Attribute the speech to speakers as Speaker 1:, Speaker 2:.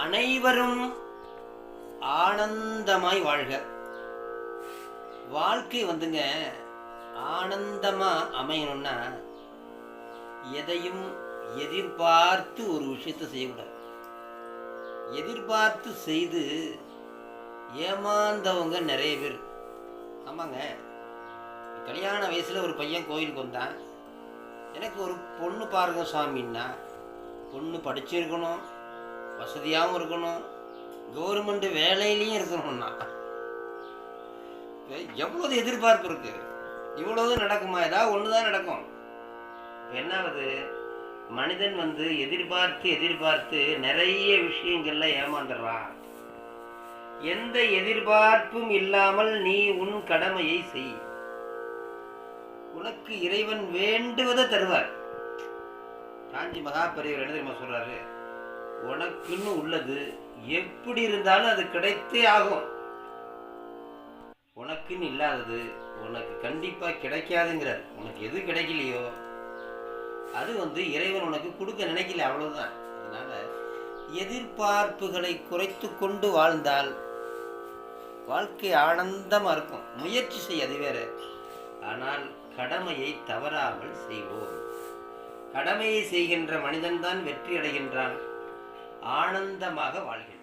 Speaker 1: அனைவரும் ஆனந்தமாய் வாழ்க. வாழ்க்கை வந்துங்க ஆனந்தமா அமையணும்னா எதையும் எதிர்பார்த்து ஒரு விஷயத்தை செய்யக்கூடாது. எதிர்பார்த்து செய்து ஏமாந்தவங்க நிறைய பேர். ஆமாங்க, கல்யாண வயசுல ஒரு பையன் கோயிலுக்கு வந்தான். எனக்கு ஒரு பொண்ணு பாருங்க சாமின்னா, பொண்ணு படிச்சிருக்கணும், வசதியாகவும் இருக்கணும், கவர்மெண்ட் வேலையிலையும் இருக்கணும்னா எவ்வளவு எதிர்பார்ப்பு இருக்கு. இவ்வளவு நடக்குமா? ஏதாவது ஒண்ணுதான் நடக்கும். என்னாவது மனிதன் எதிர்பார்த்து எதிர்பார்த்து நிறைய விஷயங்கள்ல ஏமாந்துடுறான். எந்த எதிர்பார்ப்பும் இல்லாமல் நீ உன் கடமையை செய். உனக்கு இறைவன் வேண்டுவதை தருவார். காஞ்சி மகாபெரியவர் என்ன தெரியுமா சொல்றாரு? உனக்குன்னு உள்ளது எப்படி இருந்தாலும் அது கிடைத்தே ஆகும். உனக்குன்னு இல்லாதது உனக்கு கண்டிப்பா கிடைக்காதுங்கிறார். உனக்கு எது கிடைக்கலையோ அது இறைவன் உனக்கு கொடுக்க நினைக்கல, அவ்வளவுதான். அதனால எதிர்பார்ப்புகளை குறைத்து கொண்டு வாழ்ந்தால் வாழ்க்கை ஆனந்தமா இருக்கும். முயற்சி செய், அது வேற. ஆனால் கடமையை தவறாமல் செய்வோம். கடமையை செய்கின்ற மனிதன்தான் வெற்றி அடைகின்றான், ஆனந்தமாக வாழ்கிறான்.